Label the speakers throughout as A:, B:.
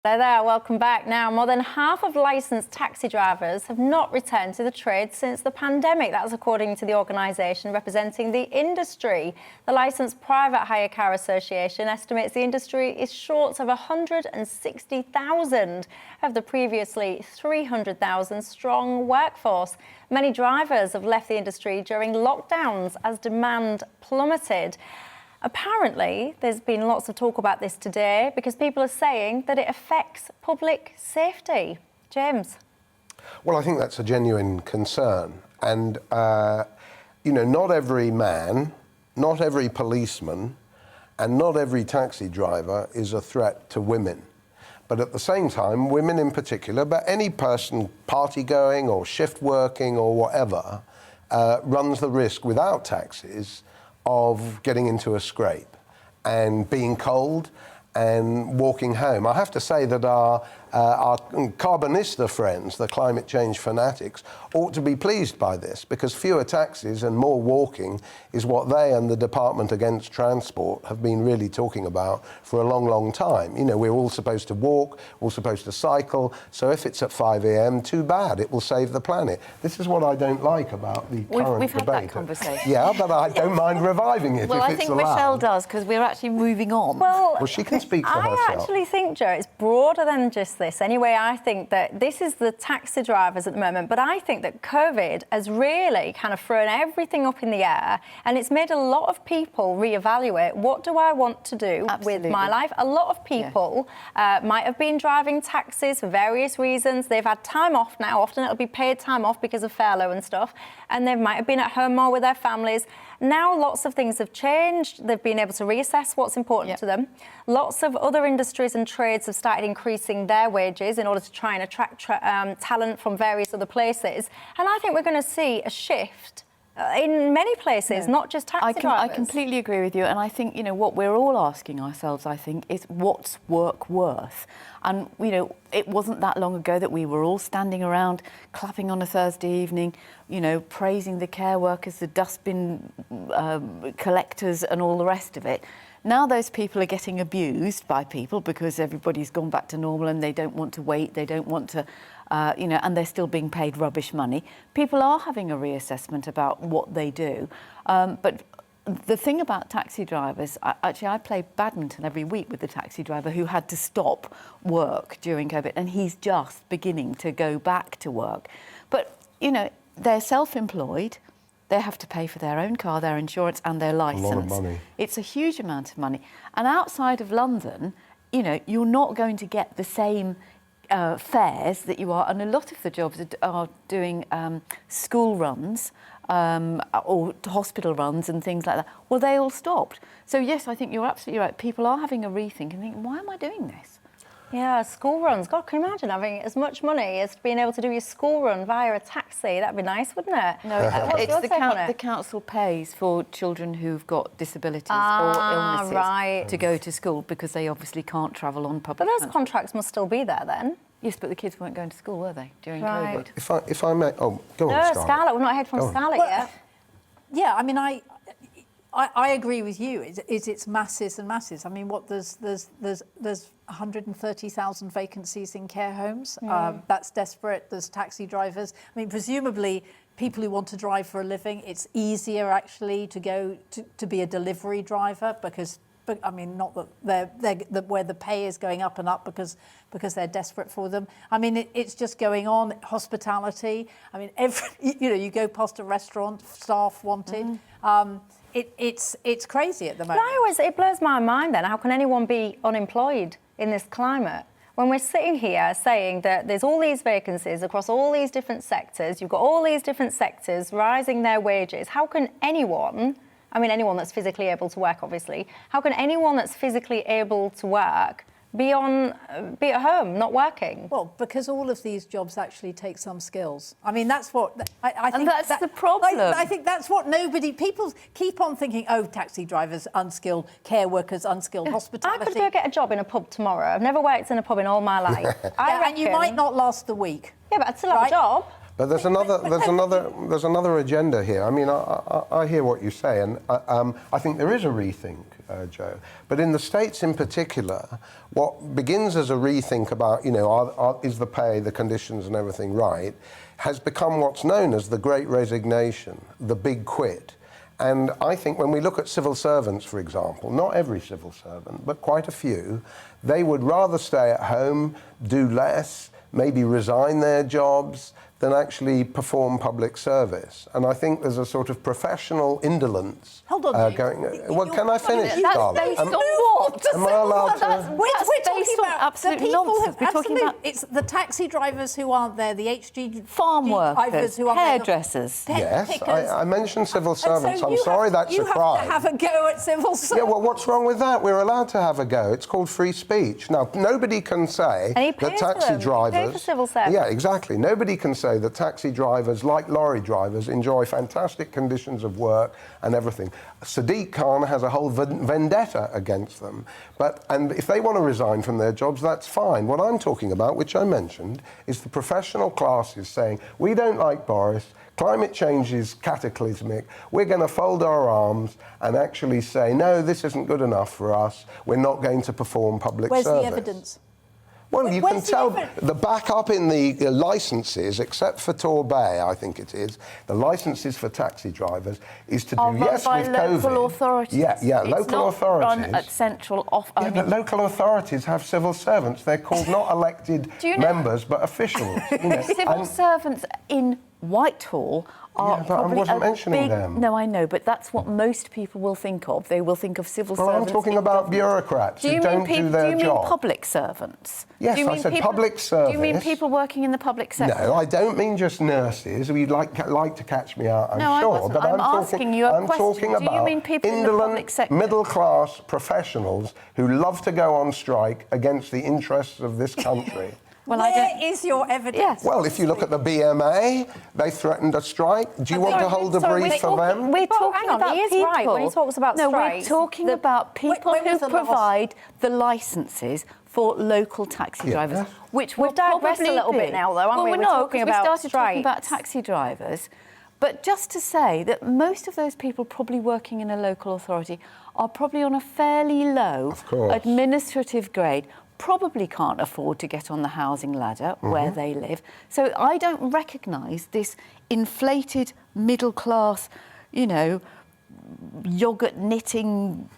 A: There, welcome back. Now, more than half of licensed taxi drivers have not returned to the trade since the pandemic. That's according to the organisation representing the industry. The Licensed Private Hire Car Association estimates the industry is short of 160,000 of the previously 300,000 strong workforce. Many drivers have left the industry during lockdowns as demand plummeted. Apparently, there's been lots of talk about this today because people are saying that it affects public safety. James?
B: Well, I think that's a genuine concern. And, not every man, not every policeman, and not every taxi driver is a threat to women. But at the same time, women in particular, but any person party-going or shift working or whatever, runs the risk without taxis of getting into a scrape and being cold and walking home. I have to say that our carbonista friends, the climate change fanatics, ought to be pleased by this, because fewer taxis and more walking is what they and the Department Against Transport have been really talking about for a long, long time. We're all supposed to walk, we're all supposed to cycle, so if it's at 5 a.m, too bad, it will save the planet. This is what I don't like about the current debate.
C: We've had that conversation.
B: Yeah, but I don't mind reviving it
C: well,
B: if
C: I
B: it's
C: think
B: allowed.
C: Michelle does, because we're actually moving on.
B: Well, she can speak for herself.
A: I actually think, Joe, it's broader than just this. Anyway, I think that this is the taxi drivers at the moment, but I think that COVID has really kind of thrown everything up in the air, and it's made a lot of people reevaluate, what do I want to do with my life? A lot of people might have been driving taxis for various reasons. They've had time off now. Often it'll be paid time off because of furlough and stuff, and they might have been at home more with their families. Now lots of things have changed. They've been able to reassess what's important to them. Lots of other industries and trades have started increasing their wages in order to try and attract talent from various other places. And I think we're going to see a shift in many places, not just taxi drivers.
C: I completely agree with you. And I think, what we're all asking ourselves, I think, is what's work worth? And, it wasn't that long ago that we were all standing around clapping on a Thursday evening, praising the care workers, the dustbin collectors and all the rest of it. Now those people are getting abused by people because everybody's gone back to normal and they don't want to wait, they don't want to, and they're still being paid rubbish money. People are having a reassessment about what they do. But the thing about taxi drivers, I play badminton every week with the taxi driver who had to stop work during COVID, and he's just beginning to go back to work. But, they're self-employed. They have to pay for their own car, their insurance and their licence.
B: A lot of money.
C: It's a huge amount of money. And outside of London, you're not going to get the same fares that you are. And a lot of the jobs are doing school runs or hospital runs and things like that. Well, they all stopped. So, yes, I think you're absolutely right. People are having a rethink and thinking, why am I doing this?
A: Yeah, school runs. God, can you imagine having as much money as being able to do your school run via a taxi? That'd be nice, wouldn't it?
C: No, it's the council pays for children who've got disabilities or illnesses to go to school because they obviously can't travel on public transport.
A: But those contracts must still be there then.
C: Yes, but the kids weren't going to school, were they, during COVID?
B: If I may... Oh, go on,
A: No,
B: Scarlett.
A: we've not heard from Scarlett yet.
D: Yeah, I mean, I agree with you. It's masses and masses. I mean, there's 130,000 vacancies in care homes. That's desperate. There's taxi drivers. I mean, presumably, people who want to drive for a living, it's easier actually to go to be a delivery driver because. But I mean, not that they're where the pay is going up and up because they're desperate for them. I mean, it's just going on. Hospitality. I mean, you go past a restaurant, staff wanted. It's crazy at the moment.
A: But it blows my mind then. How can anyone be unemployed in this climate? When we're sitting here saying that there's all these vacancies across all these different sectors, you've got all these different sectors rising their wages, how can anyone that's physically able to work, obviously, how can anyone that's physically able to work be at home, not working?
D: Well, because all of these jobs actually take some skills. I mean, that's what I think.
C: And that's the problem.
D: I think that's what people keep on thinking. Oh, taxi drivers unskilled, care workers unskilled, hospitality.
A: I could go get a job in a pub tomorrow. I've never worked in a pub in all my life.
D: And you might not last the week.
A: Yeah, but I'd still have a job.
B: But there's another agenda here. I mean, I hear what you say, and I think there is a rethink, Joe. But in the States in particular, what begins as a rethink about, you know, is the pay, the conditions and everything right, has become what's known as the Great Resignation, the big quit. And I think when we look at civil servants, for example, not every civil servant, but quite a few, they would rather stay at home, do less, maybe resign their jobs, than actually perform public service. And I think there's a sort of professional indolence.
D: Hold on,
B: going. Well, can I finish,
C: That's
B: darling?
C: based on what?
B: Am I allowed to?
D: We're
C: That's
D: talking
C: based on
D: about
C: absolute
D: the people
C: nonsense. We're talking about
D: it's the taxi drivers who aren't there, the HG
C: farm
D: drivers
C: workers,
D: who aren't there,
C: hairdressers.
B: Yes,
D: pickers.
B: I mentioned civil
D: And so
B: servants. I'm
D: you
B: sorry,
D: have,
B: that's
D: you
B: a crime.
D: have to have a go at civil servants.
B: Yeah, well, what's wrong with that? We're allowed to have a go. It's called free speech. Now, nobody can say
A: And he
B: that
A: pays for
B: taxi
A: them. He
B: drivers...
A: pays for civil servants.
B: Yeah, exactly. Nobody can say that taxi drivers, like lorry drivers, enjoy fantastic conditions of work and everything. Sadiq Khan has a whole vendetta against them. And if they want to resign from their jobs, that's fine. What I'm talking about, which I mentioned, is the professional classes saying, we don't like Boris, climate change is cataclysmic, we're going to fold our arms and actually say, no, this isn't good enough for us, we're not going to perform public service.
D: Where's the evidence?
B: Well, you
D: Where's
B: can tell
D: the
B: the backup in the licences, except for Torbay, I think it is, the licences for taxi drivers is to do,
C: Are run
B: yes,
C: by
B: with
C: local
B: COVID.
C: authorities.
B: Yeah,
C: It's
B: local
C: not
B: authorities.
C: Run at central off.
B: Yeah, but local authorities have civil servants. They're called not elected
C: Do you know-
B: members, but officials. You know,
C: Civil servants in Whitehall are
B: Yeah, but I
C: probably
B: wasn't
C: a
B: mentioning
C: big,
B: them.
C: No, I know, but that's what most people will think of. They will think of civil
B: Well,
C: servants.
B: I'm talking
C: in
B: about
C: government.
B: bureaucrats
C: Do
B: who
C: you
B: don't
C: mean
B: do their
C: Do you
B: job.
C: mean public servants?
B: Yes,
C: Do you
B: I
C: mean
B: said
C: people,
B: public
C: Do you mean
B: service.
C: people working in the public sector?
B: No, I don't mean just nurses. You'd like to catch me out, I'm
C: No, I
B: sure.
C: wasn't.
B: But
C: I'm
B: talking,
C: asking you a
B: I'm
C: question.
B: talking
C: Do you
B: about
C: mean people in the
B: indolent,
C: public sector?
B: middle-class professionals who love to go on strike against the interests of this country.
C: Well,
D: Where is your evidence?
C: Yes.
B: Well, if you look at the BMA, they threatened a strike. Do you want to hold a brief for them?
C: We're
A: Well,
C: talking
A: hang on,
C: about
A: he is
C: people.
A: right when he talks about
C: no,
A: strikes.
C: we're talking about people
D: When
C: who
D: was the last-
C: provide the licences for local taxi drivers, which will
A: We've digressed
C: probably
A: a little bit
C: be-
A: now, though, aren't
C: well,
A: we?
C: we're
A: We're
C: not,
A: talking
C: 'cause
A: about
C: we started talking about
A: strikes.
C: taxi drivers. But just to say that most of those people probably working in a local authority are probably on a fairly low
B: Of course.
C: administrative grade, probably can't afford to get on the housing ladder where they live. So I don't recognise this inflated middle class, you know, yoghurt knitting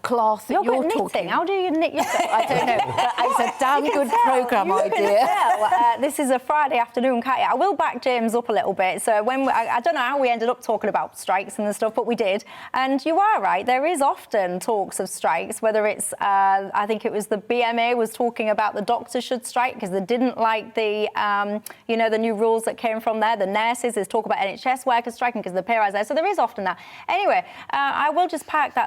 C: class that you're
A: knitting.
C: talking.
A: How do you knit yourself?
C: I don't know. But it's a damn
A: You can
C: good
A: tell.
C: programme
A: You can
C: idea.
A: tell. This is a Friday afternoon, can't you? I will back James up a little bit. So I don't know how we ended up talking about strikes and the stuff, but we did. And you are right. There is often talks of strikes, whether it's, I think it was the BMA was talking about the doctors should strike because they didn't like the, the new rules that came from there. The nurses, there's talk about NHS workers striking because of the pay rise there. So there is often that. Anyway, I will just park that